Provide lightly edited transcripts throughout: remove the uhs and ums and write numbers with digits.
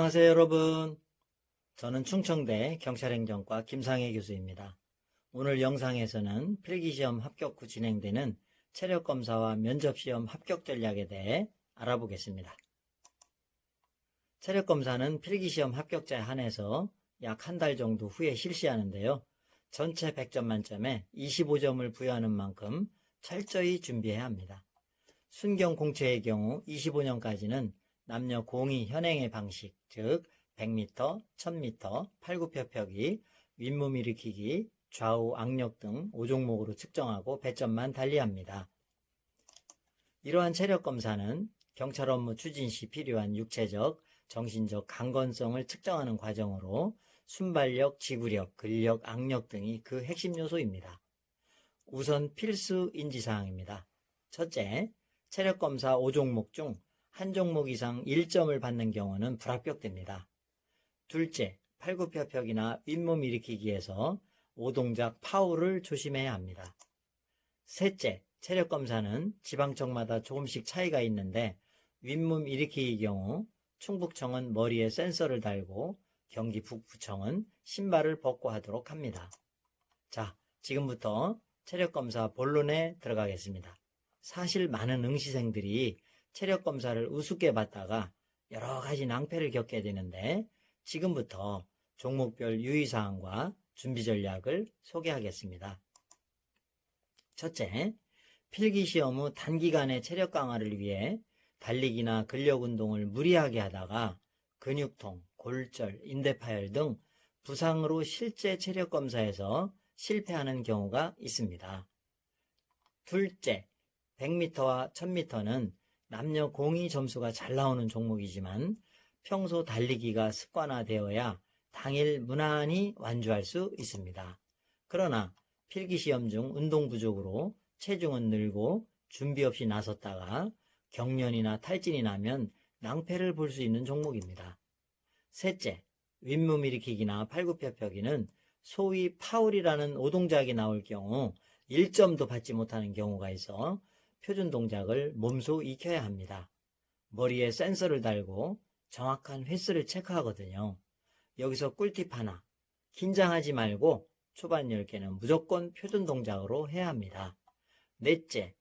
안녕하세요 여러분. 저는 충청대 경찰행정과 김상혜 교수입니다. 오늘 영상에서는 필기시험 합격 후 진행되는 체력검사와 면접시험 합격 전략에 대해 알아보겠습니다. 체력검사는 필기시험 합격자에 한해서 약 한 달 정도 후에 실시하는데요. 전체 100점 만점에 25점을 부여하는 만큼 철저히 준비해야 합니다. 순경 공채의 경우 25년까지는 남녀 공이 현행의 방식, 즉 100m, 1000m, 팔굽혀펴기, 윗몸 일으키기, 좌우 악력 등 5종목으로 측정하고 배점만 달리합니다. 이러한 체력검사는 경찰 업무 추진 시 필요한 육체적, 정신적 강건성을 측정하는 과정으로 순발력, 지구력, 근력, 악력 등이 그 핵심 요소입니다. 우선 필수 인지사항입니다. 첫째, 체력검사 5종목 중 한 종목 이상 1점을 받는 경우는 불합격됩니다. 둘째, 팔굽혀펴기나 윗몸 일으키기에서 5동작 파울을 조심해야 합니다. 셋째, 체력검사는 지방청마다 조금씩 차이가 있는데 윗몸 일으키기 경우 충북청은 머리에 센서를 달고 경기 북부청은 신발을 벗고 하도록 합니다. 자, 지금부터 체력검사 본론에 들어가겠습니다. 사실 많은 응시생들이 체력검사를 우습게 봤다가 여러 가지 낭패를 겪게 되는데 지금부터 종목별 유의사항과 준비 전략을 소개하겠습니다. 첫째, 필기시험 후 단기간의 체력 강화를 위해 달리기나 근력운동을 무리하게 하다가 근육통, 골절, 인대파열 등 부상으로 실제 체력검사에서 실패하는 경우가 있습니다. 둘째, 100m와 1000m는 남녀 공이 점수가 잘 나오는 종목이지만 평소 달리기가 습관화되어야 당일 무난히 완주할 수 있습니다. 그러나 필기시험 중 운동 부족으로 체중은 늘고 준비 없이 나섰다가 경련이나 탈진이 나면 낭패를 볼 수 있는 종목입니다. 셋째, 윗몸 일으키기나 팔굽혀펴기는 소위 파울이라는 5동작이 나올 경우 1점도 받지 못하는 경우가 있어 표준 동작을 몸소 익혀야 합니다. 머리에 센서를 달고 정확한 횟수를 체크하거든요. 여기서 꿀팁 하나, 긴장하지 말고 초반 10개는 무조건 표준 동작으로 해야 합니다. 넷째,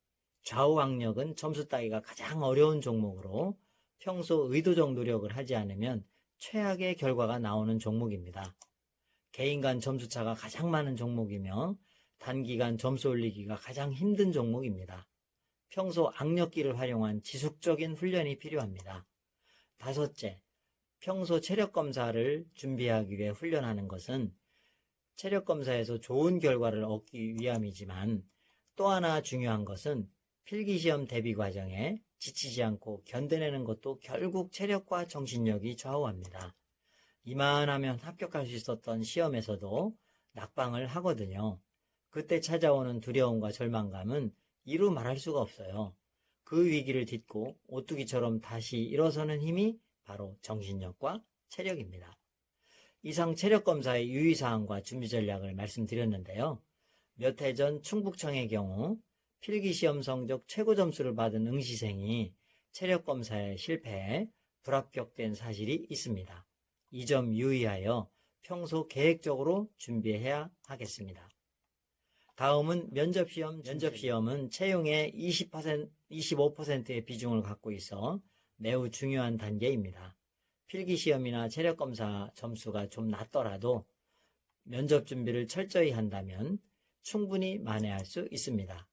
좌우 악력은 점수 따기가 가장 어려운 종목으로 평소 의도적 노력을 하지 않으면 최악의 결과가 나오는 종목입니다. 개인 간 점수차가 가장 많은 종목이며 단기간 점수 올리기가 가장 힘든 종목입니다. 평소 악력기를 활용한 지속적인 훈련이 필요합니다. 다섯째, 평소 체력검사를 준비하기 위해 훈련하는 것은 체력검사에서 좋은 결과를 얻기 위함이지만 또 하나 중요한 것은 필기시험 대비 과정에 지치지 않고 견뎌내는 것도 결국 체력과 정신력이 좌우합니다. 이만하면 합격할 수 있었던 시험에서도 낙방을 하거든요. 그때 찾아오는 두려움과 절망감은 이루 말할 수가 없어요. 그 위기를 딛고 오뚜기처럼 다시 일어서는 힘이 바로 정신력과 체력입니다. 이상 체력검사의 유의사항과 준비 전략을 말씀드렸는데요. 몇 해 전 충북청의 경우 필기시험 성적 최고 점수를 받은 응시생이 체력검사에 실패해 불합격된 사실이 있습니다. 이 점 유의하여 평소 계획적으로 준비해야 하겠습니다. 다음은 면접시험. 면접시험은 채용의 25%의 비중을 갖고 있어 매우 중요한 단계입니다. 필기시험이나 체력검사 점수가 좀 낮더라도 면접 준비를 철저히 한다면 충분히 만회할 수 있습니다.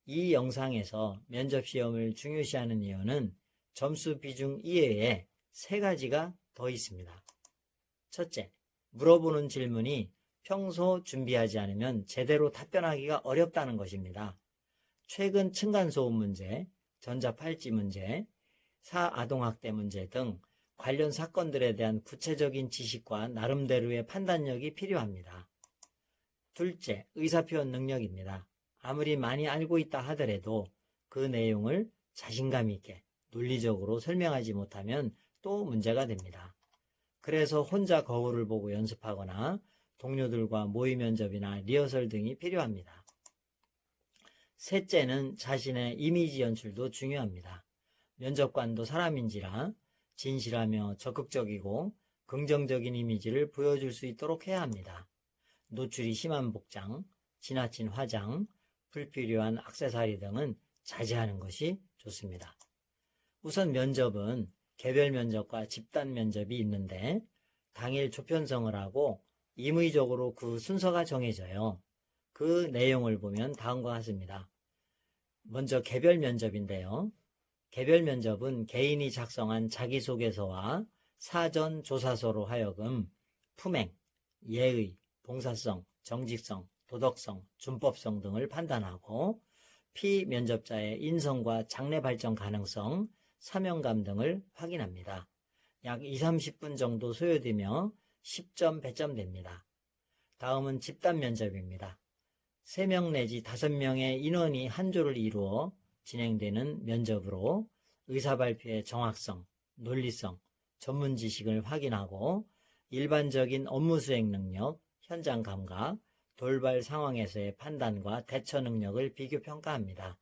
이 영상에서 면접시험을 중요시하는 이유는 점수 비중 이외에 3가지가 더 있습니다. 첫째, 물어보는 질문이 평소 준비하지 않으면 제대로 답변하기가 어렵다는 것입니다. 최근 층간소음 문제, 전자팔찌 문제, 사아동학대 문제 등 관련 사건들에 대한 구체적인 지식과 나름대로의 판단력이 필요합니다. 둘째, 의사표현 능력입니다. 아무리 많이 알고 있다 하더라도 그 내용을 자신감 있게 논리적으로 설명하지 못하면 또 문제가 됩니다. 그래서 혼자 거울을 보고 연습하거나 동료들과 모의 면접이나 리허설 등이 필요합니다. 셋째는 자신의 이미지 연출도 중요합니다. 면접관도 사람인지라 진실하며 적극적이고 긍정적인 이미지를 보여줄 수 있도록 해야 합니다. 노출이 심한 복장, 지나친 화장, 불필요한 액세서리 등은 자제하는 것이 좋습니다. 우선 면접은 개별 면접과 집단 면접이 있는데 당일 조편성을 하고 임의적으로 그 순서가 정해져요. 그 내용을 보면 다음과 같습니다. 먼저 개별 면접인데요. 개별 면접은 개인이 작성한 자기소개서와 사전 조사서로 하여금 품행, 예의, 봉사성, 정직성, 도덕성, 준법성 등을 판단하고 피면접자의 인성과 장래 발전 가능성, 사명감 등을 확인합니다. 약 20-30분 정도 소요되며 10점 배점됩니다. 다음은 집단 면접입니다. 3명 내지 5명의 인원이 한 조를 이루어 진행되는 면접으로 의사발표의 정확성, 논리성, 전문 지식을 확인하고 일반적인 업무 수행 능력, 현장 감각, 돌발 상황에서의 판단과 대처 능력을 비교 평가합니다.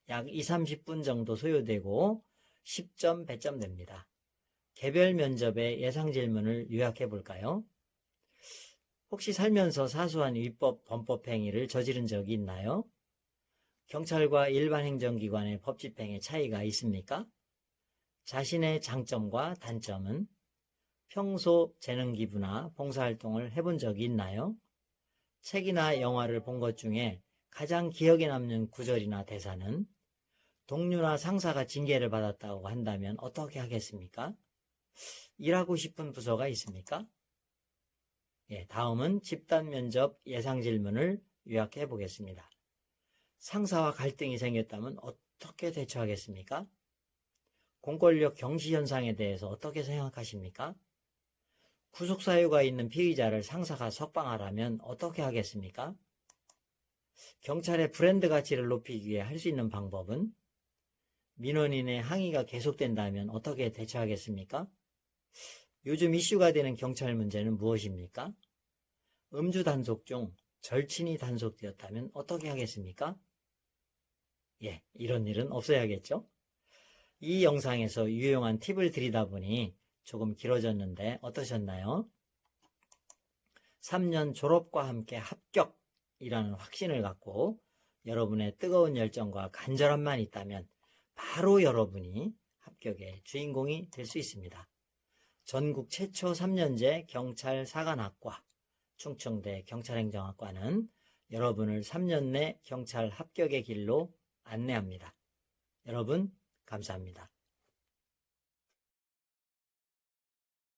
약 20-30분 정도 소요되고 10점 배점됩니다. 개별 면접의 예상 질문을 요약해 볼까요? 혹시 살면서 사소한 위법, 범법 행위를 저지른 적이 있나요? 경찰과 일반 행정기관의 법 집행에 차이가 있습니까? 자신의 장점과 단점은? 평소 재능 기부나 봉사활동을 해본 적이 있나요? 책이나 영화를 본 것 중에 가장 기억에 남는 구절이나 대사는? 동료나 상사가 징계를 받았다고 한다면 어떻게 하겠습니까? 일하고 싶은 부서가 있습니까? 다음은 집단 면접 예상 질문을 요약해 보겠습니다. 상사와 갈등이 생겼다면 어떻게 대처하겠습니까? 공권력 경시 현상에 대해서 어떻게 생각하십니까? 구속사유가 있는 피의자를 상사가 석방하라면 어떻게 하겠습니까? 경찰의 브랜드 가치를 높이기 위해 할 수 있는 방법은? 민원인의 항의가 계속된다면 어떻게 대처하겠습니까? 요즘 이슈가 되는 경찰 문제는 무엇입니까? 음주 단속 중 절친이 단속되었다면 어떻게 하겠습니까? 이런 일은 없어야겠죠? 이 영상에서 유용한 팁을 드리다 보니 조금 길어졌는데 어떠셨나요? 3년 졸업과 함께 합격이라는 확신을 갖고 여러분의 뜨거운 열정과 간절함만 있다면 바로 여러분이 합격의 주인공이 될 수 있습니다. 전국 최초 3년제 경찰 사관학과 충청대 경찰행정학과는 여러분을 3년 내 경찰 합격의 길로 안내합니다. 여러분 감사합니다.